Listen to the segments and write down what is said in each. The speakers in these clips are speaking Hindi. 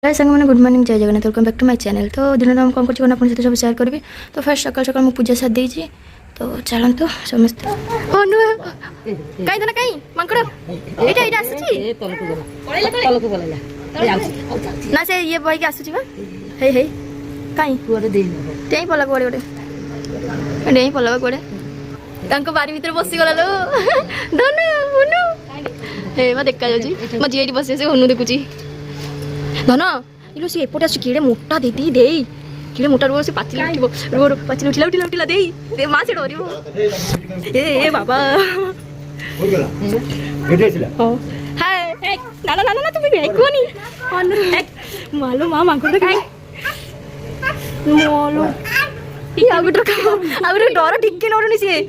हाय संग मैंने गुड मॉर्निंग जय Jagannath welcome back to my channel. तो दिन हम कौन कर अपने सब शेयर करी। तो फास्ट सकाल सकाल मुझे पूजा साथ देती। तो चलतु समस्त कहीं देना कहीं मांकड़ एटा एटा आसुची ना से ये बॉय के आसुची बा हे हे कहीं कुआडे देई तेई पला कुआडे गोटे नहीं पला कुआडे तांको बारी भीतर बसी गला लो धनु हुनु हे मा देखा जाउची म जेडी बसी से हुनु देखुची धन इलो सी एपोटे आसु किडे मोटा देती देई किडे मोटा रो से पाचिल उठिबो रो पाचिल उठिला उठिला उठिला देई दे मा से डरिबो ए बाबा हो गेला केटे आइला हो हाय ना ना ना ना तुम भी कोनी अन मालो मा मांको काई मोलो ई आगुटर का आगुटर डर टिके नरनी से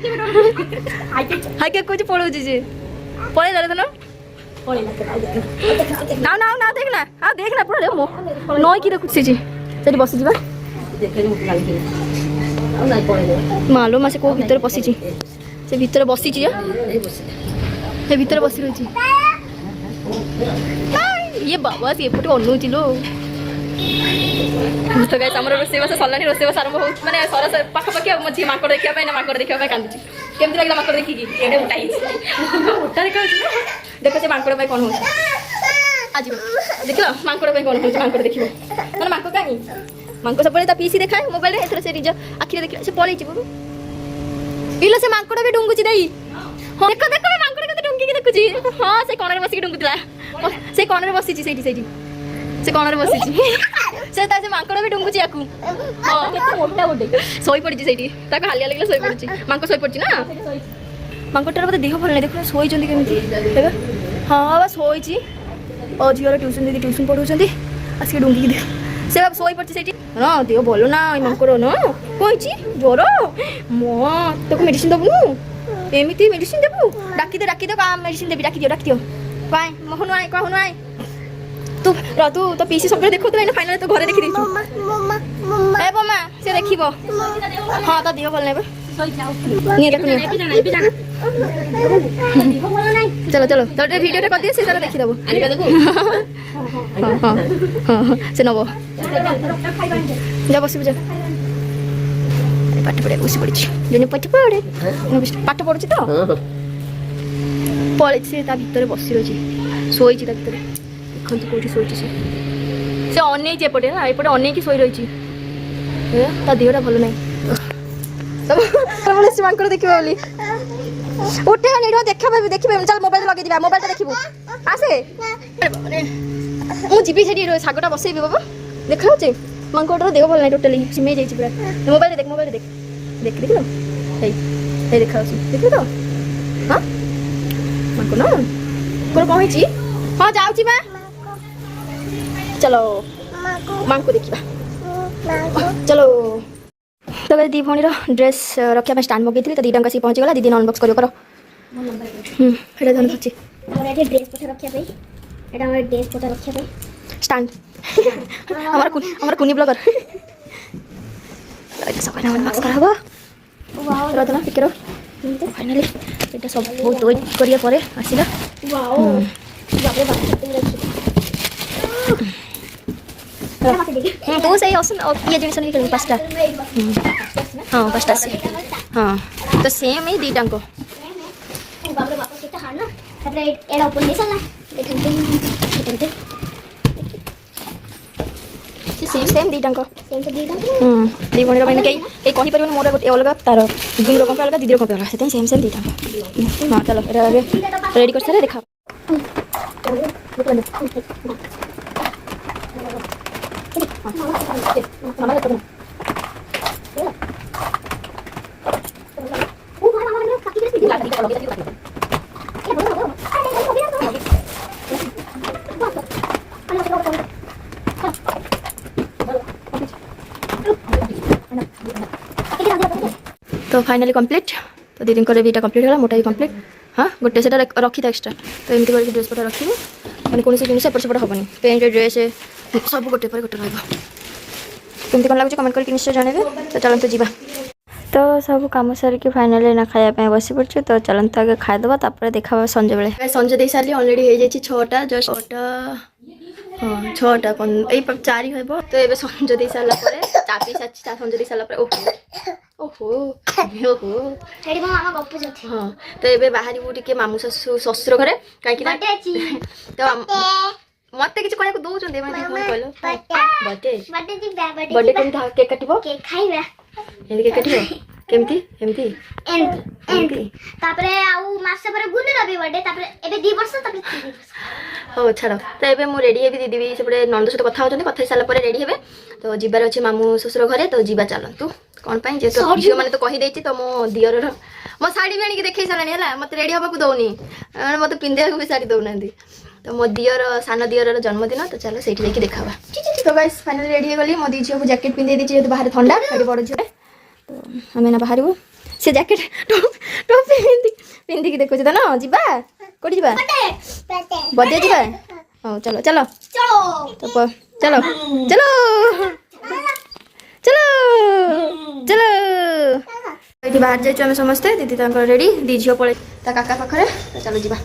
हाय के कोच पळौची से पळे जाले धन ना ना ना देखना हाँ देखना पूरा मो नई की देखुची जी सेठी बसी जीवा मालो मासे को भीतर बसी छी से भीतर बसी छी से भीतर बसी रही ये बाबा से एपटे अनु चिलो तो गाइस हमर रोसेवास सल्लानी रोसेवास आरंभ हो माने सरस पाखा पाखी मझी माकड़ देखिया पाई ना माकड़ देखिया पाई कांदुची केमति लागला माकड़ देखि की एडे उठाई उठा देखा देखो से माकड़ पाई कोन हो आज देखो माकड़ पाई कोन हो माकड़ देखिबो माने माकड़ कानी माकड़ सबले ता पीसी देखाय मोबाइल रे एथरा से रिज आखिरे देखिला से पळै छी बाबू इलो से माकड़ भी डुंगुची देई देखो देखो माकड़ कते डुंगी के देखुची हां से कोनर बसी के डुंगुतला से कोनर बसी छी सेठी सेठी से कोनर बसी छी से ता से माकड़ भी डुंगुची आकू हां केते मोटा गोटे सोई पड़ी छी सेठी ताको हालिया लागला सोई पड़ी छी माकड़ सोई पड़ी ना माकड़र मते देह भल नै देखो सोई जंदी केमिति हेबे हां बा सोई छी ओ जियर ट्यूशन दीदी ट्यूशन पढौछंदी आसी डुंगी के से बाबा सोई पड़ी सेठी ना देह भल ना माकड़ न कोइ छी जोर मो तो मेडिसिन दबु एमिति मेडिसिन दबु डाकी दे का मेडिसिन देबी डाकी दियो पाए मोहन आए कहनु आए तू तू तो पीसी सब देखो तो फाइनल तो घरे देखि दी ए मम्मा से देखिबो हां ता दियो बोल नेबे नहीं देखो नहीं चलो चलो तो वीडियो रे कर दिए से जरा देखि दबो आनिबा देखो हां से नबो जा बसी बुझा पाठ पढ़े बसी पड़ी जेने पाठ पढ़े पाठ पढ़ुची तो पळे से ता भीतर बसी रही सोई ता भीतर देखो कोठी सोई से अनै जे पटे ना एपटे अनै की सोई रही ता देहटा भल नै तब से मांकर देखिबो बोली उठे निडो देखिबे चल मोबाइल लगे दिबा मोबाइल देखिबो आसे मु जीबी सेडी सागटा बसेबी बाबा देखा होचे मांकोटर देह भल नै टोटली सिमे जाई छी पूरा मोबाइल देख देख लो हे देखा होची देखो तो हां मांको ना कोन कहै छी हां जाउ छी बा चलो मांको देखिबा चलो तो दी भौणी ड्रेस रखा स्टांड मगई थी तो दीटा सी पहुँची गला दीदी अनबॉक्स करियो करो हेडा धन अछि हमरा ए ड्रेस पोटा रखिया भाई एडा हमर ड्रेस पोटा रखिया भाई स्टांड हमर कुनी ब्लॉगर सब ना अनबॉक्स करबो वाओ रतना पिकरो फाइनली एटा सब बहुत वेट करिया परे आसीला वाओ बाप रे बाप तो सही ऑप्शन ये जिनिस नहीं करूँ पास्ता हाँ पास्ता से हाँ तो सेम ही दीटा को सेम सेम दीटा को दी भणी मैंने कहीं ये कही पर मोर गोटे अलग तार दुई रकम अलग दीदी रकम अलग से सेम सेम दीटा हाँ चलो रेडी कर सारे देखा तो फाइनली कंप्लीट तो दीदी दुईटा कंप्लीट है मोटा भी कंप्लीट हाँ गोटे से रखी था एक्सट्रा तो एमती करके ड्रेस पटा रखी मैंने कौन जिन एपट सेपट हेनी पेंट ड्रेस सब गोटे पर गोटे रही कौन लगे कमेंट करके निश्चय जनइबे तो चलते जीवा तो सब कम सारिक फाइनाली ना खाया बस पड़े तो चलते आगे खाईदे देखा संजे बेले संजे दे सारे अलरेडी हो जाए 6टा जस्ट 6टा हाँ 6टा 4 हे तो ये संज दे सारा चा पी सारी संज दे सारा ओहो ओहो ओहो हाँ तो ये बाहर टे मामू शशुर घरे कहीं तो मत कि कहना दौरान कहल बर्थडे केक काट केक काट केमती एमती हो छाड़ तो ये मुझे रेडी हेबी दीदी भी सेपटे नंद सहित कथा होती कथा सारा रेडी हे तो जीवार अच्छे मामू शशुर घरे तो जीवा चलतु कौन जे झील मैंने तो कहीदे तो मो दियर मो शाढ़ी भी आनी देखे सारे है मत रेडी हाँ दौनी मत पिंधा भी शाढ़ी दौना तो मो दियर सान दियर जन्मदिन तो चलो से देखा तो गाइस फाइनली रेडी हो गली मो दी झील को जैकेट पिंधे दी जेहतु बाहर ठंडा बड़ झील तो आम ना बाहर से जैकेट टोपी पिंधिकी देखो तो ना जीवा कौटी जा बर्थडे जा हाँ चलो चलो तो चलो चलो चलो चलो ये बाहर जाइए आम समस्ते दीदी रेडी दी झील पड़े काका पाखे तो चलो जीवा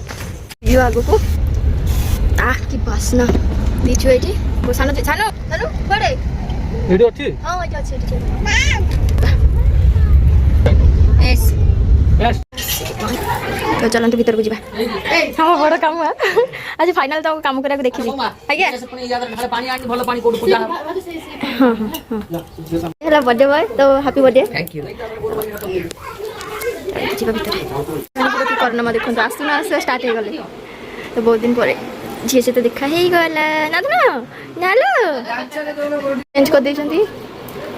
झील आग को कि बासना दी झील ये सानो सानो सानो कड़े हाँ अच्छे तो चलते भीतर को जावा हाँ बड़ कम आज फाइनल तो कम करा देखी आज्ञा बर्थडे बॉय तो हैप्पी बर्थडे थैंक यू कर्णमा देखो आसुना आस स्टार्ट हो गले तो बहुत दिन पर झील से तो देखा ही गला ना तो ना लो चेंज कर देछंती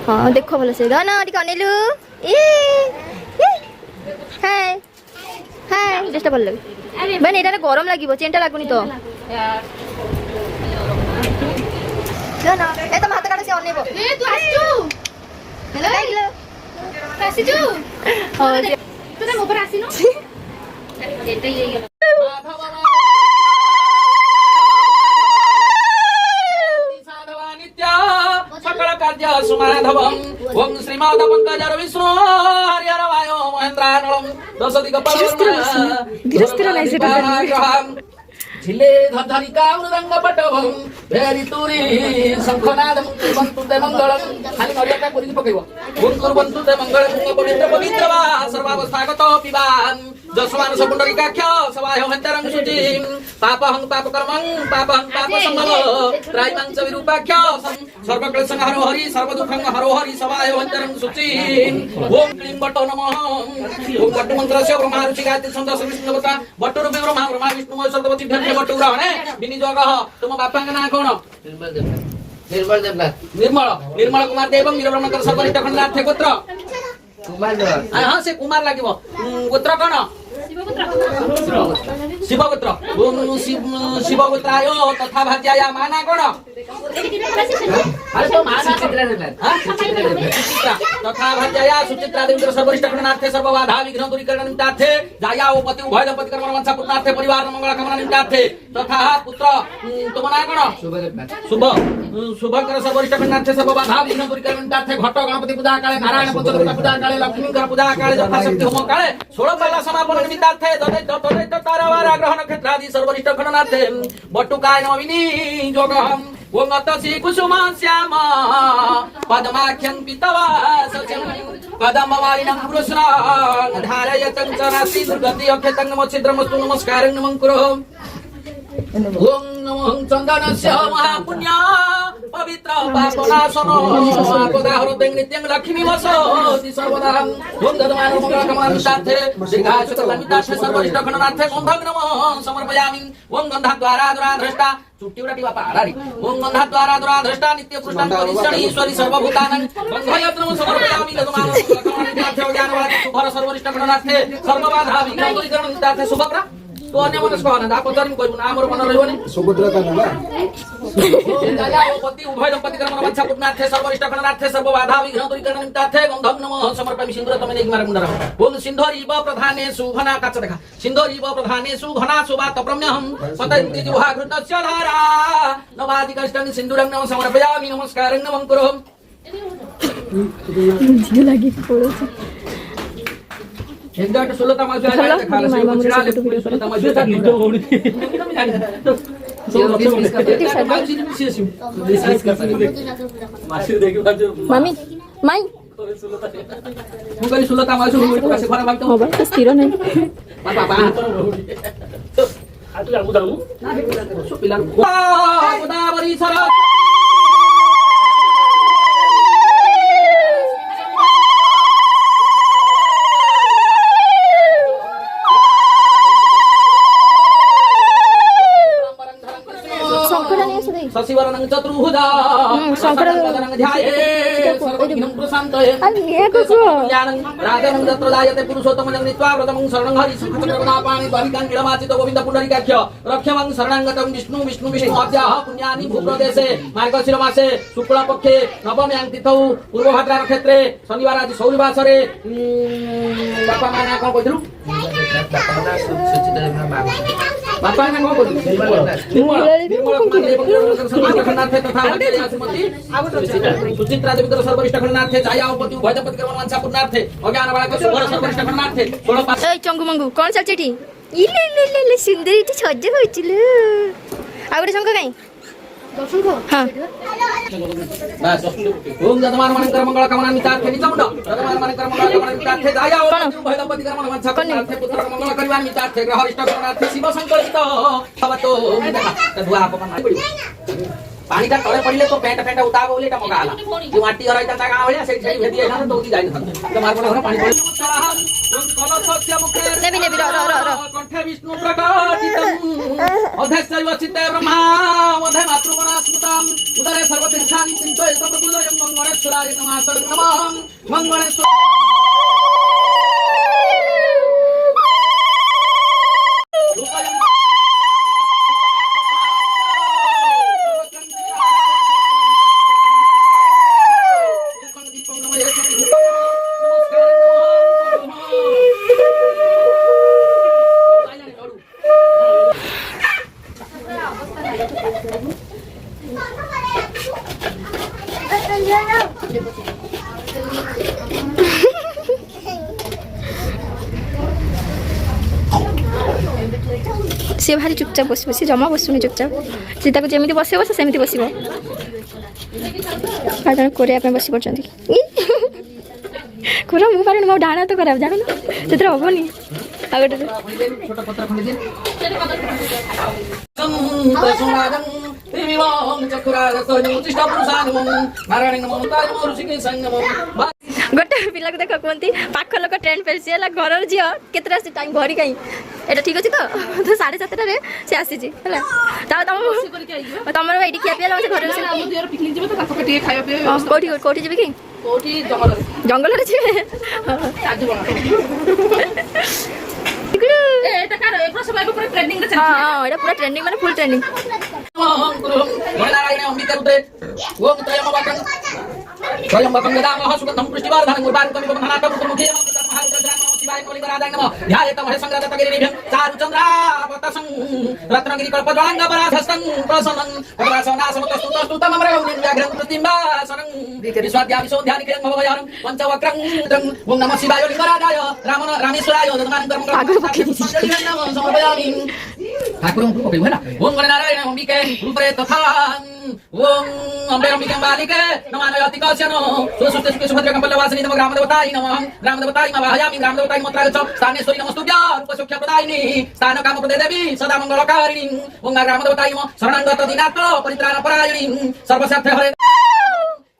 हाँ देखो भल से ना टिके अनेलु ए हाय हाय ड्रेसटा भल लगे बहन एटा गरम लगे चेनटा लगुनि तो ना ए तुम हाथ काट से अनेब ए तू आसु हेलो हेलो आसीजु हां तू तो ऊपर आसीनो एटा ये सकल कार्य सुमाधवं ओम श्रीमाद पंकजर विष्णु हरिहर वायो महेंद्रानलम दश दिगपालम झिले धरिका मृदंग पटवं भेरी तुरी शंखनादं कुर्वन्तु ते मंगलम खाली नरियाटा करिक पकेइबो ओम कुर्वन्तु ते मंगलम पवित्र पवित्र वा सर्वावस्थागतो पिबान जसमान सपुंडरीकाक्ष सवायो हंतरं शुचिं पापहं पापकर्मं पापहं पापसंभव त्रायमां च विरूपाक्ष सर्वक्लेशं हरो हरि सर्वदुःखं हरो हरि सवायो हंतरं शुचिं ओम क्लीं बटो नमः ओम बटु मंत्रस्य ब्रह्मा ऋषि गायत्री छन्दः विष्णुवता बटु रूपे ब्रह्मा ब्रह्मा विष्णु सरस्वती भ्यर्थे बटु ग्रहणे विनियोगः तुम बापा का नाम कोन निर्मल देवनाथ निर्मल निर्मल कुमार देवं वीरब्रह्मकर सर्वनिष्ठ खंडार्थ गोत्र कुमार हाँ से कुमार लागिबो गोत्र कोन शिवगोत्र ओम शिवगोत्राय तथा भाज्याया माना कोन अरे तो माना चित्रा हां चित्रा तथा भाज्याया सुचित्रा देवी सर्वरिष्ठ खंडार्थे सर्वबाधा विघ्न दूरीकरण निमित्तार्थे जाया ओ पति उभय दंपति कर्म वंशा पुत्रार्थे परिवार मंगल कामना निमित्तार्थे तथा पुत्र तुम ना कोन शुभ शुभकर सर्वरिष्ठ खंडार्थे सर्वबाधा विघ्न दूरीकरण निमित्तार्थे घट गणपति पूजा काले नारायण पंचदेवता पूजा काले लक्ष्मी पूजा काले यथाशक्ति होम काले 16 पाला समापन निमित्तार्थे तदैत तारावारा ग्रह नक्षत्रादि सर्वरिष्ठ खंडार्थे बटुकाय नमिनी जोगहम ओम अतसी कुसुम श्याम पद्माख्यं पितवा सचम पद्मवारिणं पुरुषरां धारयतं चरासि दुर्गति अख्यतं नमोच्छिद्रमस्तु नमस्कारं नमः कुरु ओम नमो चंदनस्य महापुण्य पवित्र पापनाशनो आपदाहरते नित्यं लक्ष्मी वसति सर्वदा ओम ददमान मंगल कामनार्थे दीर्घायु कल्याणार्थे सर्वरिष्ठ खंडार्थे बंधं नमः समर्पयामि ओम गंधाद्वारा दुराधृष्टा चुट्टी उडाटी बापा आडारी ओम गंधाद्वारा दुराधृष्टा नित्य पुष्टां परिश्रणी ईश्वरी सर्वभूतानां बंधयत्रं समर्पयामि ददमान मंगल कामनार्थे ज्ञानवादी शुभर सर्वरिष्ठ खंडार्थे सर्वबाधा विघ्न दूरीकरण निमित्तार्थे शुभक्र तो अन्य मनस्क ना पचारिम कहबो ना हमर मन रहबो नि सुभद्रा का नाला जाया ओ पति उभय दंपति कर्म वंशा पुत्रार्थे सर्वरिष्ठ खंडार्थे सर्वबाधा विघ्न दूरीकरण निमित्तार्थे गंधं नमः समर्पयामि सिंधुर तमे नेक मार मुंडरा ओम सिंधोरी व प्रधानेषु घना काच देखा सिंधोरी व प्रधानेषु घना सुबात प्रम्यहं पतन्ति जुहा घृतस्य धारा नवादि कष्टं सिंधुरं नमः समर्पयामि नमस्कारं नमः कुरु जियो लागि पड़ो एकदा 16 तमाशा आले खाली मामा मुझे फोटो वीडियो करा मामी माई स्थिर नहीं शशिवरनं चतुर्भुजा शंकरं ध्याये सर्वविघ्नं प्रशान्तये ज्ञानं राजनं तत्र जायते पुरुषोत्तमं नीत्वा व्रतमं शरणं हरि संकटकरुणापाणि द्वारिकां नीलमाचितो गोविन्द पुण्डरीकाख्य रक्षमं शरणागतं विष्णु विष्णु विष्णुमाद्याः पुण्यानि भूप्रदेशे मार्गशिरमासे शुक्लपक्षे नवम्यां तिथौ पूर्वभाद्रा नक्षत्रे शनिवार आज सौरिवासरे बापा माने कोन कहिलु बापा ने कोन कहिलु सुचित्रा देवी सर्वरिष्ठ खंडार्थे छायापति भजपति कर्मवांछा पूर्णार्थे अज्ञान बालक सुभर सर्वरिष्ठ खंडार्थे 16 ए चंगु मंगु कोन चल चिठी इले इले इले सुंदरी टी सज्ज होइचिल आ गोटे शंख काई दर्शन को हां बस ओम जतमान मनंकर मंगल कामना मितार्थे निचमुंड जतमान मनंकर मंगल कामना मितार्थे छायापति भजपति कर्मवांछा पूर्णार्थे पुत्र मंगल करिवा मितार्थे ग्रहरिष्ठ खंडार्थे शिव संकल्पित भवतो धुआ अपमान पड़ी पानी का तळे पडले तो पेंट पेंट उताव बोले टा मगा आला जो माटी गरायता ता गाव भलिया सेठी भेदी आहे ना तो की जाई न तो मार पडा पाणी पडले कलसस्य मुखे नेबी नेबी र कंठे विष्णु प्रकाशितम अधैर्य चित्ते ब्रह्मा मधे मातृगणा स्मृतम उदरे सर्वतीर्थानि चिन्तये तत्प्रभुजयं मंगलेश्वराय नमः सर्वनमः मंगलेश्वर सी भारी चुपचाप बस सी जमा बसुनी चुपचाप सीता को जमी बस सेमती बस जन कोरिया बस पड़े खोरा मु पारे मो डाणा तो खराब जान से हेनी आ गोटे पिला को देख कहते पाख लोक ट्रेन फेसी है घर झील के टाइम घड़ी कहीं एटा ठीक अच्छे तो 7:30 से आसी तुम ये खिया पिया घर कौटी जी कि जंगल पूरा ट्रेंडिंग माने फुल ट्रेंडिंग स्वयंवकं यदामः सुगन्धं पुष्टिवर्धनं उर्वारुकं विबन्धनात् मुखे शिवाय कलिंगराजाय नमः ध्यायेतं हरिसंग्रातगिरिभ्यं चारुचन्द्रावतसं रत्नगिरिकल्पज्वलङ्गपराधस्तं प्रसन्नं प्रसन्नासमतस्तुतमरौनिव्याघ्रं प्रतिम्बासनं विश्वाद्याविशोध्यानिखिलं भवभयानं पञ्चवक्रं ओं नमः शिवाय लिंगराजाय रामेश्वराय दत्तमानं कर्मं समर्पयामि ठाकुरं कृपा करियो है ना ओं गणनारायण अंबिके रूपरे तथा ओं अम्बे अंबिके बालिके नमानयति कस्यनो सुसुते सुखे सुभद्रे कंपलवासिनी नमः ग्रामदेवताय नमः ग्रामदेवताय नमः ग्रामदेवताय मत्रागच्छ स्थानेश्वरी नमस्तुभ्या रूपसुख्य प्रदायिनी स्थान काम प्रदे देवी सदा मंगलकारिणी ओं ग्रामदेवताय शरणागत दिनाथ परित्राण परायणी सर्वसार्थ हरे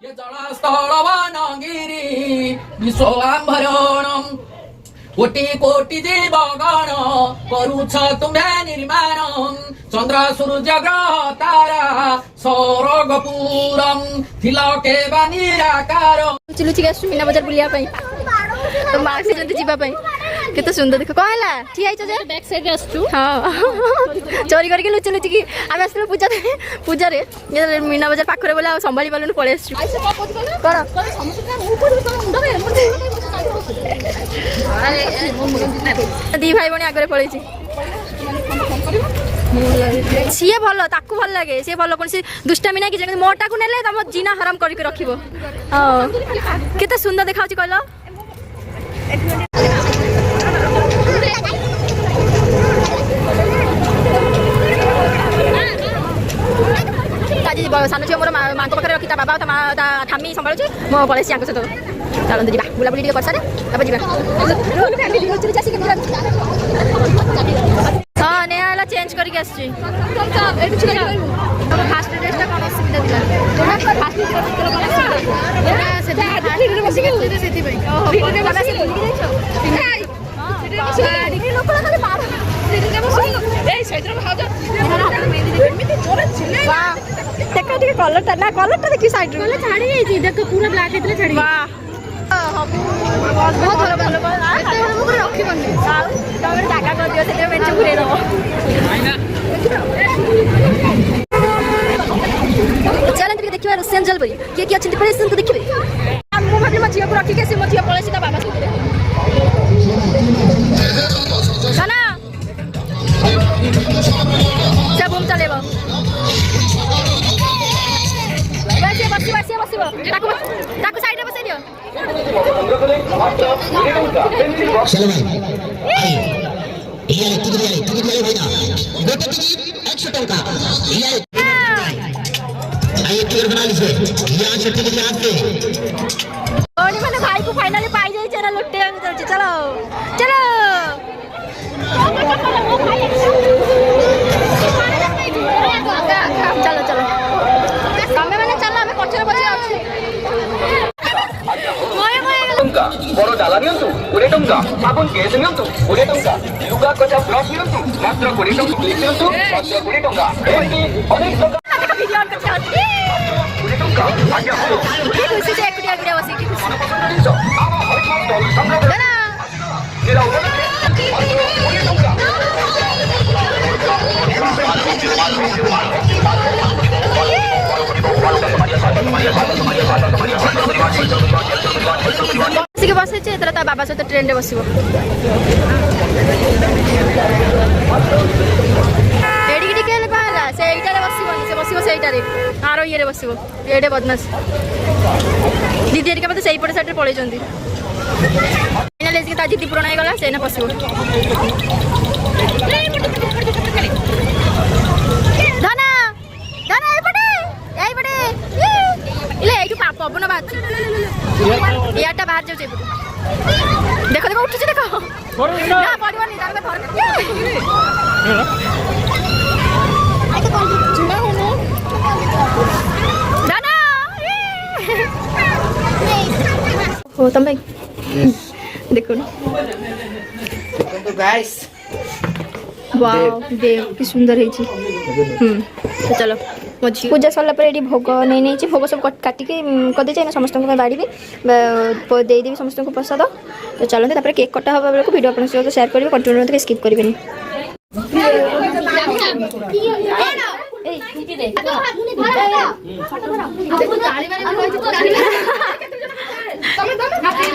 ये जलस्थलवनगिरि विश्वाम्भरणं कोटि कोटि जीवगण करुछ तुम्हें निर्माण चंद्र सूर्य ग्रह तारा सौरगपुरम थिलके निराकार लुचिक आसु मीना बजार बुलिया तो मार्क से जल्दी जीवा केते सुंदर देख कौन है ठीक है जे बैक साइड रे आसु हां चोरी करके लुचि लुचि की आम आसलो पूजा रे ये मीना बजार पाखरे बोला संभाली पालनु पळे आसु कोन दी भाई बणी आगे पड़े सी भल ताकू भल लगे सी भल कौन सी दुष्टामी ना कि मोटा को नेले तुम जीना हराम करके रखिबो केते सुंदर देखा कहल ସାନ ଝିଅ ମୋର ମାଙ୍କ ପାଖରେ ରଖି ତା ବାବା ତା ମା ତା ଠାମି ସମ୍ଭାଳୁଛି ମୁଁ ପଳେଇଛି ଆଙ୍କ ସହିତ ଚାଲନ୍ତୁ ଯିବା ବୁଲାବୁଲି ଟିକେ କରିସାରେ ତାପରେ ଯିବା ହଁ ନେହା ହେଲା ଚେଞ୍ଜ କରିକି ଆସିଛି ଫାଷ୍ଟ ଡ୍ରେସଟା କ'ଣ ଅସୁବିଧା ଥିଲା ଟିକେ କଲରଟା ନା କଲରଟା ଦେଖି ସାଇଡ୍ ରୁ ଛାଡ଼ି ଯାଇଛି ଦେଖ ପୁରା ବ୍ଲାକ୍ ହେଇଥିଲା ଛାଡ଼ି ବହୁତ ଭଲ ଭଲ ରଖିବନି ଆଉ ତମେ ଜାଗା କରିଦିଅ ସେଥିରେ ମେଞ୍ଚ ଘୁରେଇ ଦେବ ଚାଲନ୍ତୁ ଟିକେ ଦେଖିବା ରୋଷେଇ ଜଲ ପରି କିଏ କିଏ ଅଛନ୍ତି ପଳେଇ ଆସନ୍ତୁ ଦେଖିବେ ମୁଁ ଭାବିଲି ମୋ ଝିଅକୁ ରଖିକି ଆସି ମୋ ଝିଅ ପଳେଇଛି ତା ବାବା ସହିତ ସାନା ସେ ବୁମ୍ ଚଲେଇବ ବସିବ ତାକୁ ସାଇଡରେ ବସେଇ ଦିଅ चलो भाई ये टिकट भाई गोटे टिकट 100 टंका ये आइए टिकट बना लीजिए यहाँ से टिकट यहाँ पे कौन मैंने भाई को फाइनली पाई जाई चला लुट्टे चलो चलो चलो चलो तमे माने चलो हमें पछरे पछरे अछि टंका बड़ डाला नियंतु 20 टंका आपन केस नियंतु 20 टंका लुगा कचा ब्लॉक नियंतु मात्र 20 टंका क्लिक नियंतु मात्र 20 टंका एकी अनेक टंका वीडियो ऑन करते होती 20 टंका आज्ञा हो की खुशी से एकुटिया गुड़िया बसी की खुशी आमा हरित स्टॉल संग्रह ना मेरा मात्र 20 टंका के बस ता बाबा सहित ट्रेन रे बसो एडिक टिके कहला से एइटारे बसिबनी से बसिबो सेइटारे आरो इये रे बसिबो एडे बदमाश दीदी एरिका मते सेई पटे साइड रे पळै जंदी फाइनल एज के ता जिद्दी पूर्ण हो गला से ना बसिबो धना धना ए पटे इले एइटु पवन बात याटा बाहर जाऊ देखो देखो उठुछ देखो ना पड़िबनी तार में धर आइ तो कोन चुना होनो दाना हो तम भाई देखो तो गाइस वाओ देव की सुंदर है छी तो चलो मझी पूजा सरला पर एडी भोग नहीं नहीं भोग सब काटिके कदे चाहिए समस्त को बाड़ी भी देदेवी समस्त को प्रसाद तो चलते तापर केक कटा हवा बेलू वीडियो अपन सहित शेयर करेंगे कंटिन्यू तक स्किप करेंगे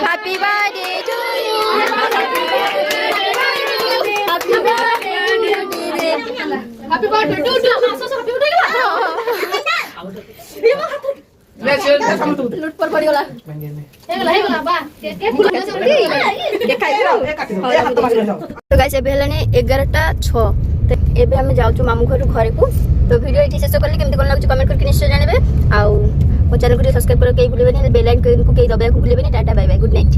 happy birthday to you happy birthday to लुट पर पड़ी वाला हेगला बा के फुल के खाइ तो गाइस एबे हलाने 11:06 तो एबे हम जाउछु मामू घर घरे को तो वीडियो एठी शेष करले केमति कोन लागछु कमेंट करके निश्चय जानबे आ मो चैनल को सब्सक्राइब कर के भूलिबेनी बेल आइकन को के दबाया को भूलिबेनी tata bye bye good night.